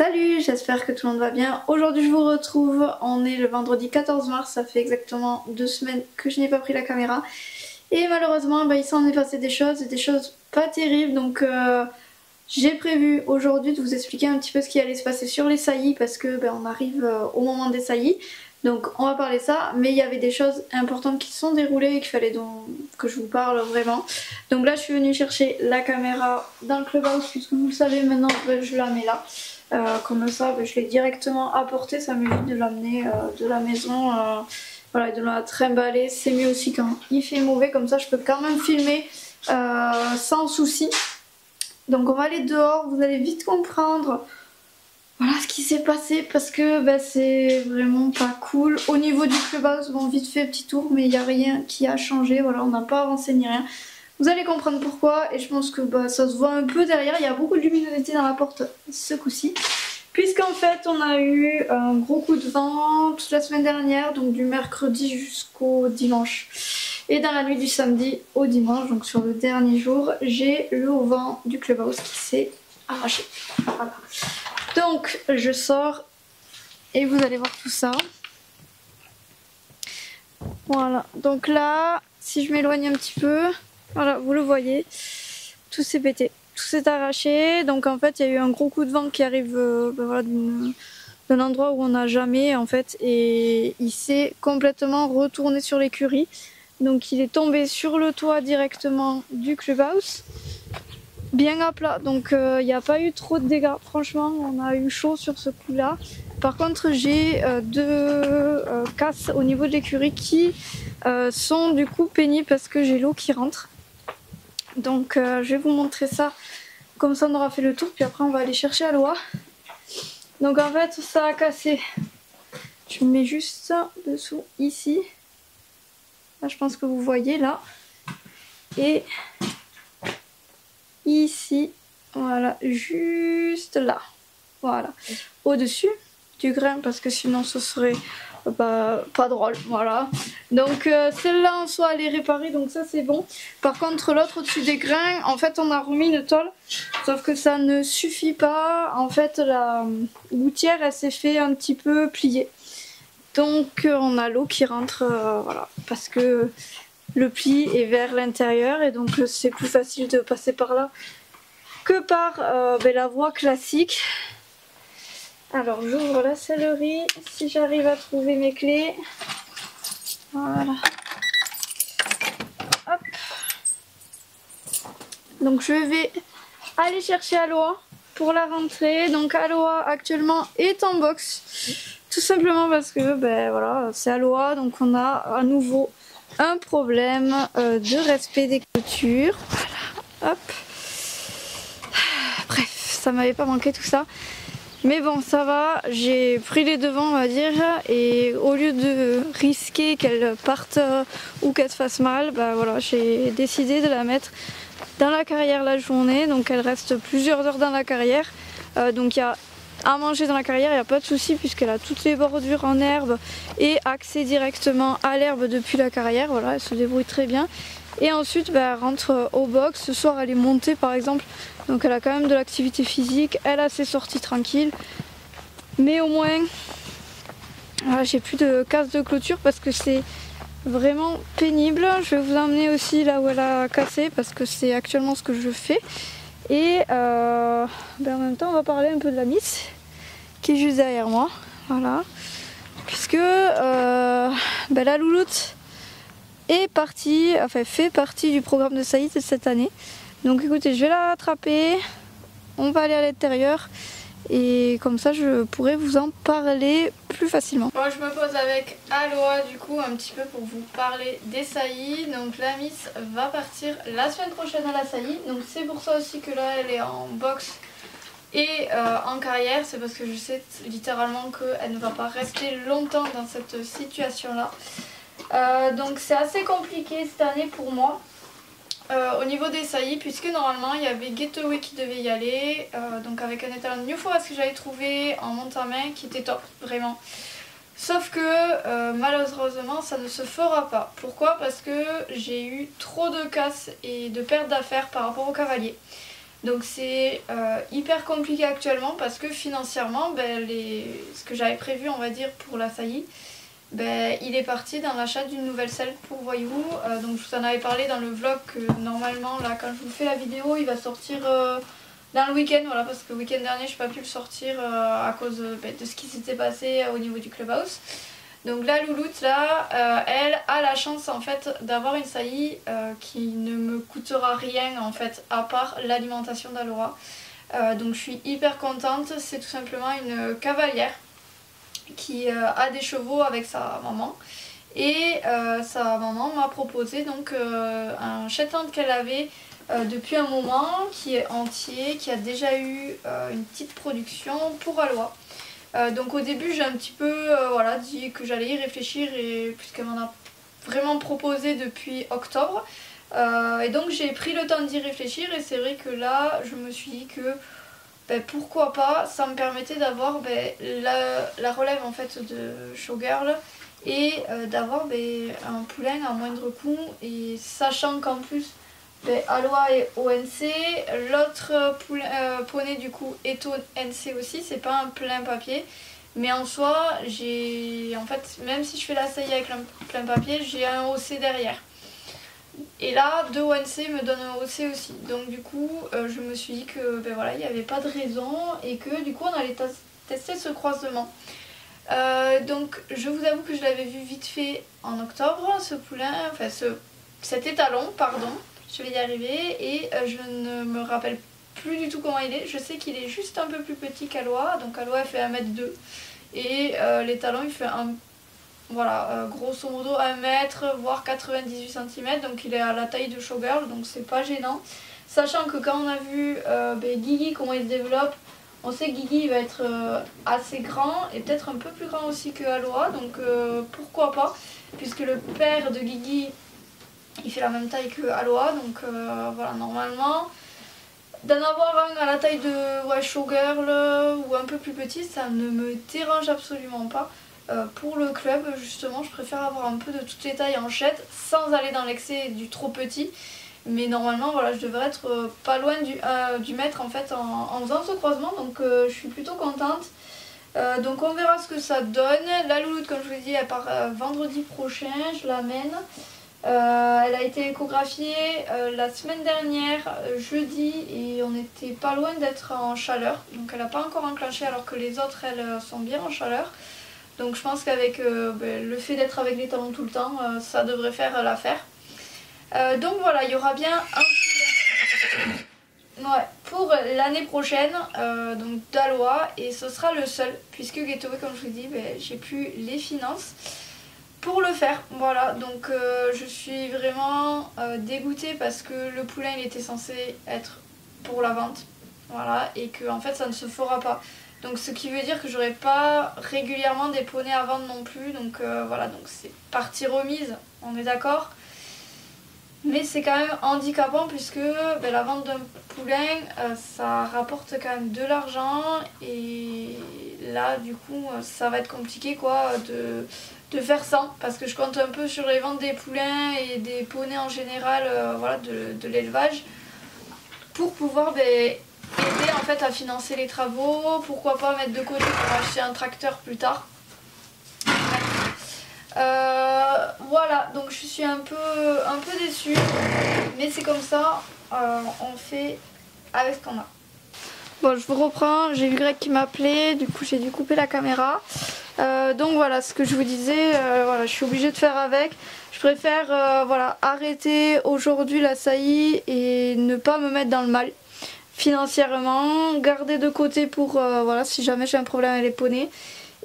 Salut, j'espère que tout le monde va bien. Aujourd'hui je vous retrouve, on est le vendredi 14 mars, ça fait exactement 2 semaines que je n'ai pas pris la caméra. Et malheureusement il s'en est passé des choses pas terribles, donc j'ai prévu aujourd'hui de vous expliquer un petit peu ce qui allait se passer sur les saillies parce que on arrive au moment des saillies. Donc on va parler de ça, mais il y avait des choses importantes qui se sont déroulées et qu'il fallait donc que je vous parle vraiment. Donc là je suis venue chercher la caméra dans le clubhouse puisque vous le savez maintenant, je la mets là. Comme ça je l'ai directement apporté, ça m'évite de l'amener de la maison, voilà, de la trimballer. C'est mieux aussi quand il fait mauvais, comme ça je peux quand même filmer sans souci. Donc on va aller dehors, vous allez vite comprendre voilà ce qui s'est passé parce que c'est vraiment pas cool. Au niveau du clubhouse, bon vite fait petit tour, mais il n'y a rien qui a changé, voilà, on n'a pas avancé ni rien. Vous allez comprendre pourquoi et je pense que ça se voit un peu derrière, il y a beaucoup de luminosité dans la porte ce coup-ci. Puisqu'en fait on a eu un gros coup de vent toute la semaine dernière, donc du mercredi jusqu'au dimanche. Et dans la nuit du samedi au dimanche, donc sur le dernier jour, j'ai le haut vent du clubhouse qui s'est arraché. Voilà. Donc je sors et vous allez voir tout ça. Voilà, donc là, si je m'éloigne un petit peu, voilà, vous le voyez, tout s'est pété, tout s'est arraché. Donc en fait, il y a eu un gros coup de vent qui arrive voilà, d'un endroit où on n'a jamais en fait, et il s'est complètement retourné sur l'écurie. Donc il est tombé sur le toit directement du clubhouse, bien à plat, donc il n'y a pas eu trop de dégâts. Franchement, on a eu chaud sur ce coup là. Par contre j'ai deux casses au niveau de l'écurie qui sont du coup pénibles parce que j'ai l'eau qui rentre. Donc je vais vous montrer ça, comme ça on aura fait le tour, puis après on va aller chercher Aloha. Donc en fait ça a cassé, je mets juste ça dessous ici, là je pense que vous voyez là, et ici, voilà, juste là, voilà, au-dessus du grain parce que sinon ce serait pas drôle, voilà. Donc celle-là en soi elle est réparée, donc ça c'est bon. Par contre l'autre au-dessus des grains, en fait on a remis une tôle, sauf que ça ne suffit pas. En fait la gouttière elle s'est fait un petit peu plier, donc on a l'eau qui rentre, voilà, parce que le pli est vers l'intérieur et donc c'est plus facile de passer par là que par la voie classique. Alors j'ouvre la sellerie si j'arrive à trouver mes clés. Voilà. Hop. Donc je vais aller chercher Aloha pour la rentrée. Donc Aloha actuellement est en box. Tout simplement parce que voilà, c'est Aloha, donc on a à nouveau un problème de respect des clôtures. Voilà. Hop. Bref, ça m'avait pas manqué tout ça. Mais bon, ça va, j'ai pris les devants on va dire, et au lieu de risquer qu'elle parte ou qu'elle se fasse mal, voilà, j'ai décidé de la mettre dans la carrière la journée. Donc elle reste plusieurs heures dans la carrière, donc il y a à manger dans la carrière, il n'y a pas de souci puisqu'elle a toutes les bordures en herbe et accès directement à l'herbe depuis la carrière. Voilà, elle se débrouille très bien. Et ensuite elle rentre au box. Ce soir elle est montée par exemple, donc elle a quand même de l'activité physique, elle a ses sorties tranquilles, mais au moins voilà, j'ai plus de casse de clôture parce que c'est vraiment pénible. Je vais vous emmener aussi là où elle a cassé parce que c'est actuellement ce que je fais. Et en même temps on va parler un peu de la Miss qui est juste derrière moi, voilà, puisque la louloute est partie, enfin fait partie du programme de Saïd de cette année. Donc écoutez, je vais la rattraper, on va aller à l'intérieur et comme ça je pourrai vous en parler plus facilement. Moi je me pose avec Aloha du coup un petit peu pour vous parler des saillies. Donc la Miss va partir la semaine prochaine à la saillie, donc c'est pour ça aussi que là elle est en box et en carrière. C'est parce que je sais littéralement qu'elle ne va pas rester longtemps dans cette situation là. Donc c'est assez compliqué cette année pour moi. Au niveau des saillies, puisque normalement il y avait Getaway qui devait y aller, donc avec un étalon New Forest que j'avais trouvé en monte à main qui était top, vraiment. Sauf que malheureusement ça ne se fera pas. Pourquoi? Parce que j'ai eu trop de casses et de pertes d'affaires par rapport au cavalier. Donc c'est hyper compliqué actuellement parce que financièrement, ce que j'avais prévu on va dire pour la saillie, il est parti dans l'achat d'une nouvelle selle pour Voyou. Donc je vous en avais parlé dans le vlog que normalement là quand je vous fais la vidéo il va sortir dans le week-end, voilà, parce que le week-end dernier je n'ai pas pu le sortir à cause de ce qui s'était passé au niveau du clubhouse. Donc la louloute là, elle a la chance en fait d'avoir une saillie qui ne me coûtera rien en fait à part l'alimentation d'Aloha. Donc je suis hyper contente, c'est tout simplement une cavalière qui a des chevaux avec sa maman. Et sa maman m'a proposé donc un Shetland qu'elle avait depuis un moment, qui est entier, qui a déjà eu une petite production pour Aloha. Donc au début j'ai un petit peu voilà, dit que j'allais y réfléchir et puisqu'elle m'en a vraiment proposé depuis octobre. Et donc j'ai pris le temps d'y réfléchir et c'est vrai que là je me suis dit que pourquoi pas, ça me permettait d'avoir la relève en fait de Showgirl et d'avoir un poulain à moindre coût, et sachant qu'en plus Aloha est ONC, l'autre poney du coup est ONC aussi, c'est pas un plein papier, mais en soi en fait même si je fais la saillie avec un plein papier, j'ai un OC derrière. Et là, 2 ONC me donnent un OC aussi. Donc du coup, je me suis dit que voilà, il n'y avait pas de raison et que du coup on allait tester ce croisement. Donc je vous avoue que je l'avais vu vite fait en octobre, ce poulain, enfin cet étalon, pardon, je vais y arriver, et je ne me rappelle plus du tout comment il est. Je sais qu'il est juste un peu plus petit qu'Aloha, donc Aloha fait 1m2 et l'étalon il fait voilà, grosso modo 1 mètre, voire 98 cm, donc il est à la taille de Showgirl, donc c'est pas gênant. Sachant que quand on a vu Guigui comment il se développe, on sait que Guigui il va être assez grand et peut-être un peu plus grand aussi que Aloha, donc pourquoi pas, puisque le père de Guigui il fait la même taille que Aloha, donc voilà, normalement d'en avoir un à la taille de Showgirl ou un peu plus petit, ça ne me dérange absolument pas. Pour le club justement je préfère avoir un peu de toutes les tailles en shed sans aller dans l'excès du trop petit, mais normalement voilà, je devrais être pas loin du mètre en fait en faisant ce croisement, donc je suis plutôt contente. Donc on verra ce que ça donne. La louloute comme je vous l'ai dit elle part vendredi prochain, je l'amène. Elle a été échographiée la semaine dernière, jeudi, et on n'était pas loin d'être en chaleur, donc elle n'a pas encore enclenché alors que les autres elles sont bien en chaleur. Donc je pense qu'avec le fait d'être avec les talons tout le temps, ça devrait faire l'affaire. Donc voilà, il y aura bien un poulain pour l'année prochaine, donc d'Aloha, et ce sera le seul, puisque Getaway, comme je vous dis, j'ai plus les finances pour le faire. Voilà, donc je suis vraiment dégoûtée parce que le poulain il était censé être pour la vente, voilà, et que en fait ça ne se fera pas. Donc ce qui veut dire que j'aurai pas régulièrement des poneys à vendre non plus, donc voilà, donc c'est partie remise, on est d'accord. Mais c'est quand même handicapant puisque la vente d'un poulain ça rapporte quand même de l'argent, et là du coup ça va être compliqué quoi de faire ça, parce que je compte un peu sur les ventes des poulains et des poneys en général, voilà, de l'élevage, pour pouvoir aider en fait à financer les travaux, pourquoi pas mettre de côté pour acheter un tracteur plus tard. Voilà, donc je suis un peu déçue, mais c'est comme ça, on fait avec ce qu'on a. Bon, je vous reprends, j'ai eu Greg qui m'appelait, du coup j'ai dû couper la caméra. Donc voilà, ce que je vous disais, voilà, je suis obligée de faire avec. Je préfère voilà, arrêter aujourd'hui la saillie et ne pas me mettre dans le mal financièrement, garder de côté pour voilà, si jamais j'ai un problème avec les poneys.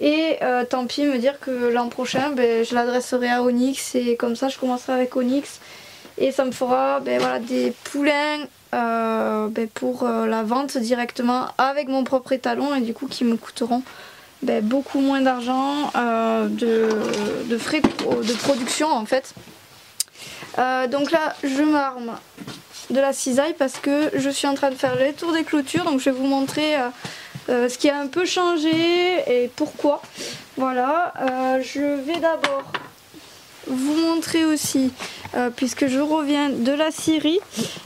Et tant pis, me dire que l'an prochain je l'adresserai à Onyx, et comme ça je commencerai avec Onyx et ça me fera voilà, des poulains pour la vente directement avec mon propre étalon, et du coup qui me coûteront beaucoup moins d'argent, de frais de production en fait. Donc là je m'arme de la cisaille parce que je suis en train de faire le tour des clôtures, donc je vais vous montrer ce qui a un peu changé et pourquoi. Voilà, je vais d'abord vous montrer aussi puisque je reviens de la Syrie.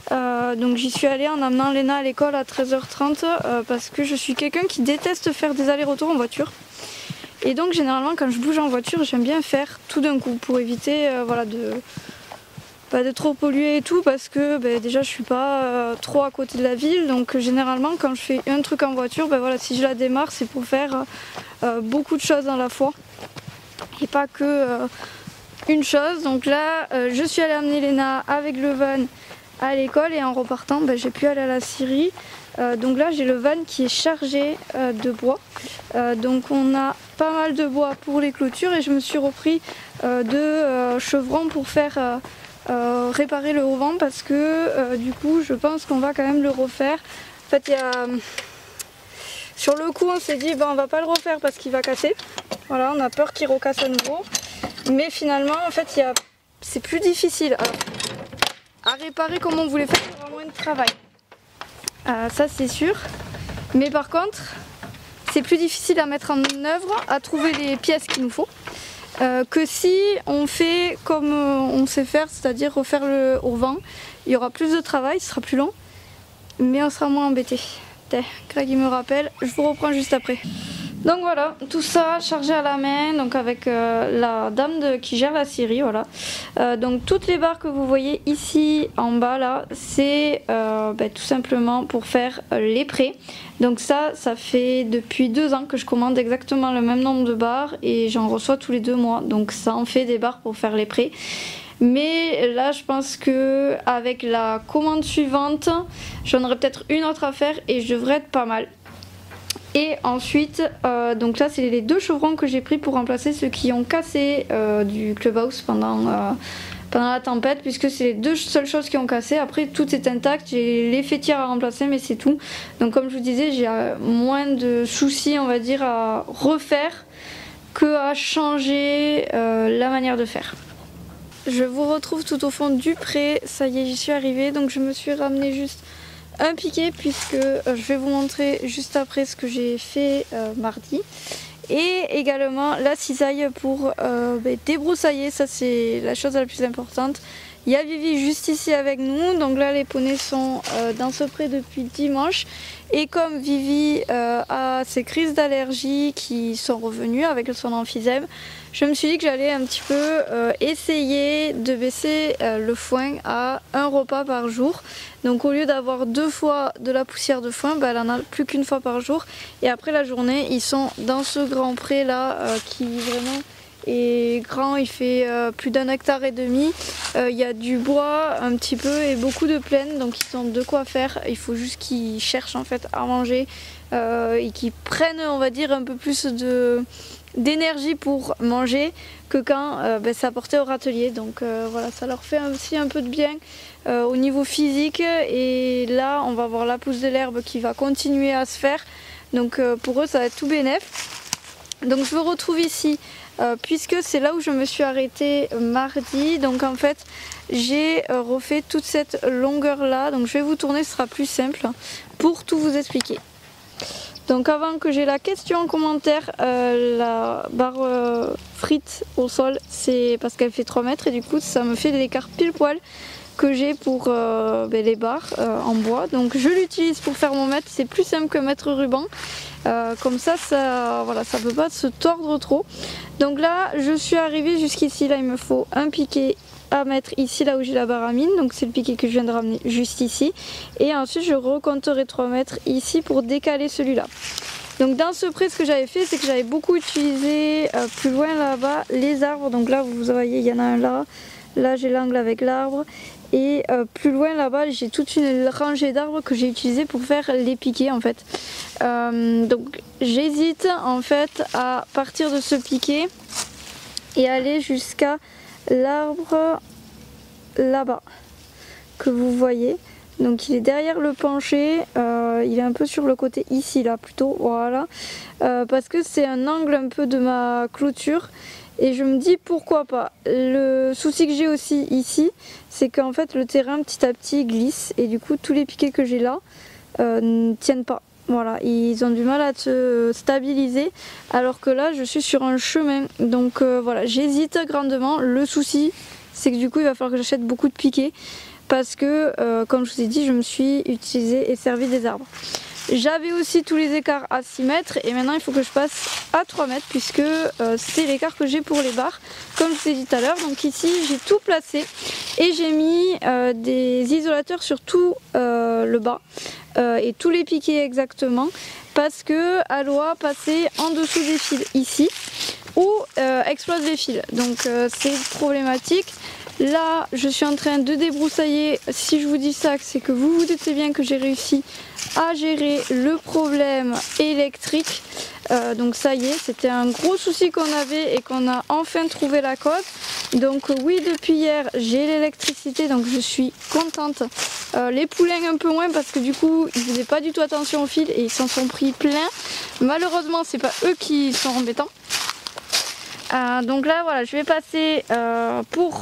Donc j'y suis allée en amenant Léna à l'école à 13h30 parce que je suis quelqu'un qui déteste faire des allers-retours en voiture. Et donc généralement quand je bouge en voiture, j'aime bien faire tout d'un coup pour éviter voilà, de trop polluer et tout, parce que déjà je suis pas trop à côté de la ville. Donc généralement quand je fais un truc en voiture, voilà, si je la démarre, c'est pour faire beaucoup de choses à la fois et pas que une chose. Donc là je suis allée amener Léna avec le van à l'école et en repartant j'ai pu aller à la scierie. Donc là j'ai le van qui est chargé de bois, donc on a pas mal de bois pour les clôtures et je me suis repris deux chevrons pour faire réparer le auvent, parce que du coup je pense qu'on va quand même le refaire. En fait sur le coup on s'est dit on va pas le refaire parce qu'il va casser, voilà, on a peur qu'il recasse à nouveau, mais finalement en fait c'est plus difficile. Alors, à réparer comme on voulait faire, c'est vraiment un travail, ça c'est sûr, mais par contre c'est plus difficile à mettre en œuvre, à trouver les pièces qu'il nous faut, que si on fait comme on sait faire, c'est-à-dire refaire le auvent. Il y aura plus de travail, ce sera plus long, mais on sera moins embêté. Greg il me rappelle, je vous reprends juste après. Donc voilà, tout ça chargé à la main, donc avec la dame qui gère la scierie, voilà. Donc toutes les barres que vous voyez ici en bas là, c'est tout simplement pour faire les prés. Donc ça fait depuis 2 ans que je commande exactement le même nombre de barres et j'en reçois tous les 2 mois. Donc ça en fait des barres pour faire les prés. Mais là je pense que avec la commande suivante, j'en aurai peut-être une autre à faire et je devrais être pas mal. Et ensuite, donc là c'est les 2 chevrons que j'ai pris pour remplacer ceux qui ont cassé du clubhouse pendant la tempête, puisque c'est les 2 seules choses qui ont cassé. Après tout est intact, j'ai les fêtières à remplacer mais c'est tout. Donc comme je vous disais, j'ai moins de soucis on va dire à refaire que à changer la manière de faire. Je vous retrouve tout au fond du pré, ça y est j'y suis arrivée, donc je me suis ramené juste un piquet puisque je vais vous montrer juste après ce que j'ai fait mardi, et également la cisaille pour débroussailler, ça c'est la chose la plus importante. Il y a Vivi juste ici avec nous, donc là les poneys sont dans ce pré depuis dimanche, et comme Vivi a ses crises d'allergie qui sont revenues avec son emphysème, je me suis dit que j'allais un petit peu essayer de baisser le foin à 1 repas par jour. Donc au lieu d'avoir 2 fois de la poussière de foin, elle en a plus qu'1 fois par jour. Et après la journée, ils sont dans ce grand pré là qui vraiment est grand, il fait plus d'1,5 hectare. Il y a du bois un petit peu et beaucoup de plaine, donc ils ont de quoi faire. Il faut juste qu'ils cherchent en fait à manger et qu'ils prennent on va dire un peu plus d'énergie pour manger que quand c'est apporté au râtelier. Donc voilà, ça leur fait aussi un peu de bien au niveau physique. Et là on va voir la pousse de l'herbe qui va continuer à se faire, donc pour eux ça va être tout bénef. Donc je me retrouve ici puisque c'est là où je me suis arrêtée mardi. Donc en fait j'ai refait toute cette longueur là, donc je vais vous tourner, ce sera plus simple pour tout vous expliquer. Donc avant que j'ai la question en commentaire, la barre frite au sol, c'est parce qu'elle fait 3 mètres et du coup ça me fait l'écart pile poil que j'ai pour les barres en bois. Donc je l'utilise pour faire mon mètre, c'est plus simple que mettre ruban. Comme ça, voilà, ça peut pas se tordre trop. Donc là je suis arrivée jusqu'ici, là il me faut un piquet à mettre ici là où j'ai la barre à mine, donc c'est le piquet que je viens de ramener juste ici, et ensuite je recompterai 3 mètres ici pour décaler celui-là. Donc dans ce pré, ce que j'avais fait, c'est que j'avais beaucoup utilisé plus loin là-bas les arbres. Donc là vous voyez, il y en a un là j'ai l'angle avec l'arbre, et plus loin là-bas j'ai toute une rangée d'arbres que j'ai utilisé pour faire les piquets en fait. Donc j'hésite en fait à partir de ce piquet et aller jusqu'à l'arbre là-bas que vous voyez. Donc il est derrière le pencher, il est un peu sur le côté ici là plutôt, voilà, parce que c'est un angle un peu de ma clôture et je me dis pourquoi pas. Le souci que j'ai aussi ici, c'est qu'en fait le terrain petit à petit glisse et du coup tous les piquets que j'ai là ne tiennent pas. Voilà, ils ont du mal à se stabiliser, alors que là je suis sur un chemin. Donc voilà, j'hésite grandement. Le souci c'est que du coup il va falloir que j'achète beaucoup de piquets parce que comme je vous ai dit, je me suis utilisé et servi des arbres. J'avais aussi tous les écarts à 6 mètres et maintenant il faut que je passe à 3 mètres puisque c'est l'écart que j'ai pour les barres comme je vous ai dit tout à l'heure. Donc ici j'ai tout placé et j'ai mis des isolateurs sur tout le bas et tous les piquets exactement parce que Aloha passait en dessous des fils ici ou explose les fils, donc c'est problématique. Là je suis en train de débroussailler. Si je vous dis ça, c'est que vous vous doutez bien que j'ai réussi à gérer le problème électrique. Donc ça y est, c'était un gros souci qu'on avait et qu'on a enfin trouvé la cause. Donc oui, depuis hier j'ai l'électricité, donc je suis contente. Les poulains un peu moins parce que du coup ils faisaient pas du tout attention au fil et ils s'en sont pris plein. Malheureusement c'est pas eux qui sont embêtants. Donc là voilà, je vais passer pour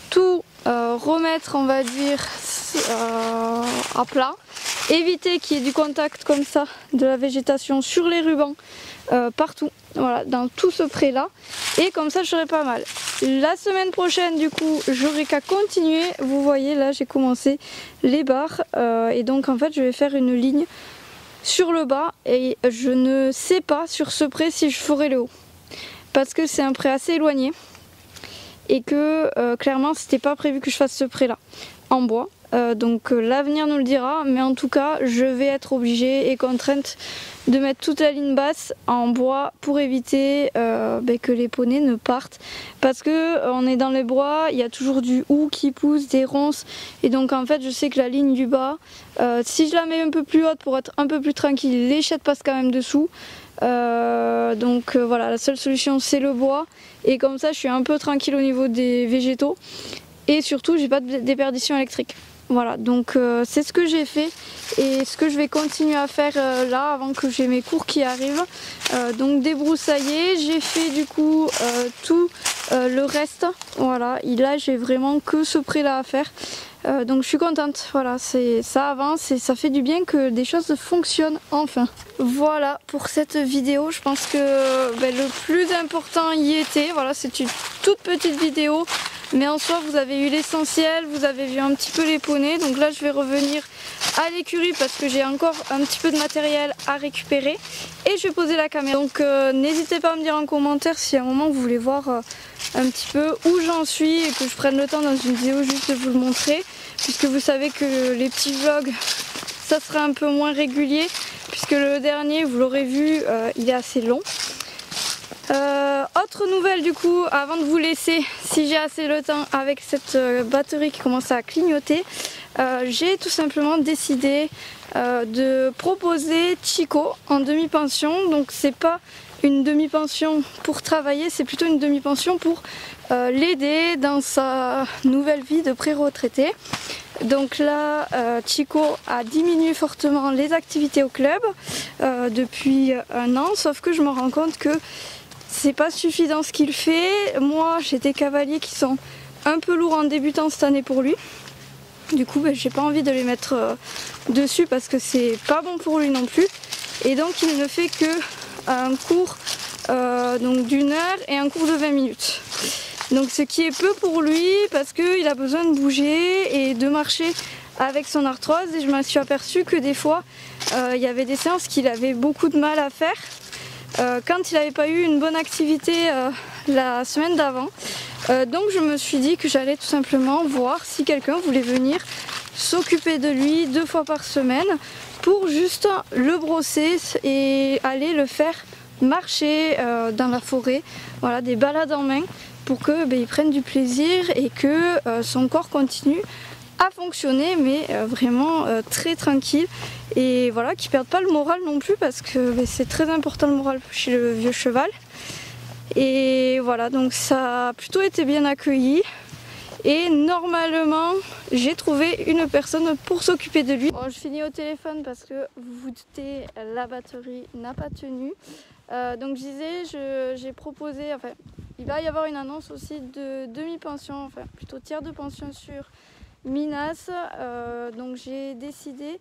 tout remettre, on va dire, à plat. Éviter qu'il y ait du contact comme ça de la végétation sur les rubans partout, voilà, dans tout ce pré là, et comme ça je serai pas mal. La semaine prochaine du coup j'aurai qu'à continuer. Vous voyez là j'ai commencé les barres et donc en fait je vais faire une ligne sur le bas et je ne sais pas sur ce pré si je ferai le haut parce que c'est un pré assez éloigné et que clairement c'était pas prévu que je fasse ce pré là en bois. Donc l'avenir nous le dira, mais en tout cas je vais être obligée et contrainte de mettre toute la ligne basse en bois pour éviter que les poneys ne partent, parce que on est dans les bois, il y a toujours du hou qui pousse, des ronces, et donc en fait je sais que la ligne du bas, si je la mets un peu plus haute pour être un peu plus tranquille, les chètes passent quand même dessous. Donc voilà, la seule solution c'est le bois, et comme ça je suis un peu tranquille au niveau des végétaux et surtout j'ai pas de déperdition électrique. Voilà, donc c'est ce que j'ai fait et ce que je vais continuer à faire là avant que j'ai mes cours qui arrivent. Donc débroussailler, j'ai fait du coup tout le reste. Voilà, et là j'ai vraiment que ce pré là à faire. Donc je suis contente, voilà, ça avance et ça fait du bien que des choses fonctionnent enfin. Voilà pour cette vidéo, je pense que le plus important y était. Voilà, c'est une toute petite vidéo. Mais en soi vous avez eu l'essentiel, vous avez vu un petit peu les poneys. Donc là je vais revenir à l'écurie parce que j'ai encore un petit peu de matériel à récupérer. Et je vais poser la caméra. Donc n'hésitez pas à me dire en commentaire si à un moment vous voulez voir un petit peu où j'en suis et que je prenne le temps dans une vidéo juste de vous le montrer. Puisque vous savez que les petits vlogs ça sera un peu moins régulier. Puisque le dernier, vous l'aurez vu, il est assez long. Autre nouvelle du coup, avant de vous laisser, si j'ai assez le temps avec cette batterie qui commence à clignoter, j'ai tout simplement décidé de proposer Chico en demi-pension. Donc c'est pas une demi-pension pour travailler, c'est plutôt une demi-pension pour l'aider dans sa nouvelle vie de pré-retraité. Donc là, Chico a diminué fortement les activités au club depuis un an, sauf que je me rends compte que c'est pas suffisant ce qu'il fait. Moi j'ai des cavaliers qui sont un peu lourds en débutant cette année pour lui. Du coup j'ai pas envie de les mettre dessus parce que c'est pas bon pour lui non plus. Et donc il ne fait que un cours d'une heure et un cours de 20 minutes. Donc ce qui est peu pour lui parce qu'il a besoin de bouger et de marcher avec son arthrose. Et je me suis aperçue que des fois il y avait des séances qu'il avait beaucoup de mal à faire. Quand il n'avait pas eu une bonne activité la semaine d'avant. Donc je me suis dit que j'allais tout simplement voir si quelqu'un voulait venir s'occuper de lui 2 fois par semaine pour juste le brosser et aller le faire marcher dans la forêt, voilà, des balades en main pour que il prenne du plaisir et que son corps continue à fonctionner, mais vraiment très tranquille, et voilà, qui perdent pas le moral non plus parce que c'est très important le moral chez le vieux cheval. Et voilà, donc ça a plutôt été bien accueilli et normalement j'ai trouvé une personne pour s'occuper de lui. Bon, je finis au téléphone parce que vous vous doutez, la batterie n'a pas tenu. Donc je disais, j'ai proposé, enfin il va y avoir une annonce aussi de demi-pension, enfin plutôt tiers de pension sur Minas, donc j'ai décidé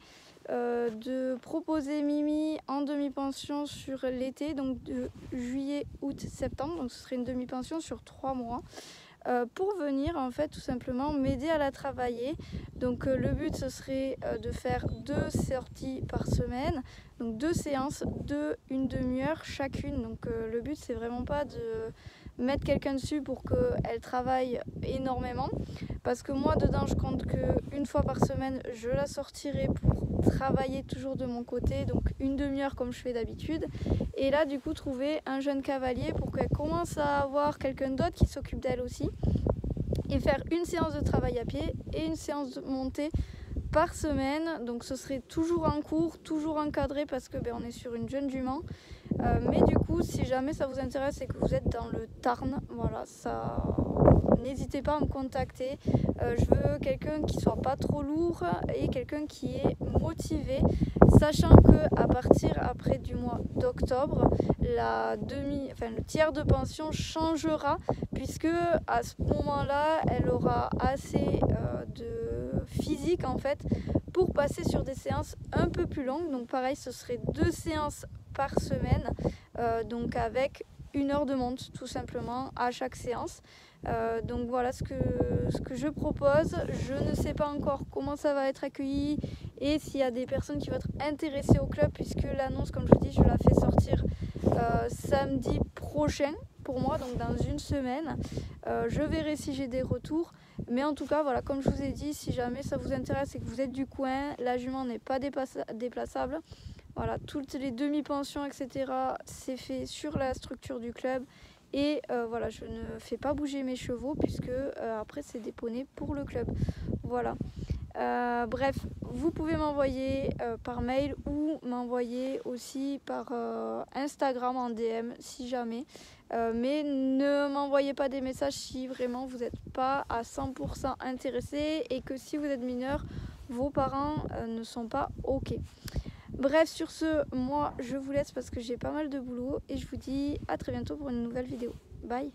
de proposer Mimi en demi-pension sur l'été, donc de juillet, août, septembre, donc ce serait une demi-pension sur 3 mois. pour venir en fait tout simplement m'aider à la travailler. Donc le but ce serait de faire 2 sorties par semaine, donc 2 séances de 1 demi-heure chacune. Donc le but c'est vraiment pas de mettre quelqu'un dessus pour qu'elle travaille énormément, parce que moi dedans je compte qu'une fois par semaine je la sortirai pour travailler toujours de mon côté, donc 1 demi-heure comme je fais d'habitude, et là du coup trouver un jeune cavalier pour qu'elle commence à avoir quelqu'un d'autre qui s'occupe d'elle aussi, et faire une séance de travail à pied et une séance de montée par semaine. Donc ce serait toujours en cours, toujours encadré, parce que on est sur une jeune jument. Mais du coup, si jamais ça vous intéresse et que vous êtes dans le Tarn, voilà, ça, n'hésitez pas à me contacter. Je veux quelqu'un qui soit pas trop lourd et quelqu'un qui est motivé, sachant que à partir après du mois d'octobre, le tiers de pension changera, puisque à ce moment-là, elle aura assez de physique en fait pour passer sur des séances un peu plus longues. Donc pareil, ce serait 2 séances par semaine, donc avec 1 heure de monte tout simplement à chaque séance. Donc voilà ce que je propose. Je ne sais pas encore comment ça va être accueilli et s'il y a des personnes qui vont être intéressées au club, puisque l'annonce, comme je vous dis, je la fais sortir samedi prochain pour moi, donc dans 1 semaine. Je verrai si j'ai des retours, mais en tout cas voilà, comme je vous ai dit, si jamais ça vous intéresse et que vous êtes du coin, la jument n'est pas déplaçable. Voilà, toutes les demi-pensions, etc., c'est fait sur la structure du club. Et voilà, je ne fais pas bouger mes chevaux, puisque après c'est des poneys pour le club. Voilà. Bref, vous pouvez m'envoyer par mail ou m'envoyer aussi par Instagram en DM si jamais. Mais ne m'envoyez pas des messages si vraiment vous n'êtes pas à 100% intéressé et que si vous êtes mineur, vos parents ne sont pas OK. Bref, sur ce, moi je vous laisse parce que j'ai pas mal de boulot et je vous dis à très bientôt pour une nouvelle vidéo. Bye!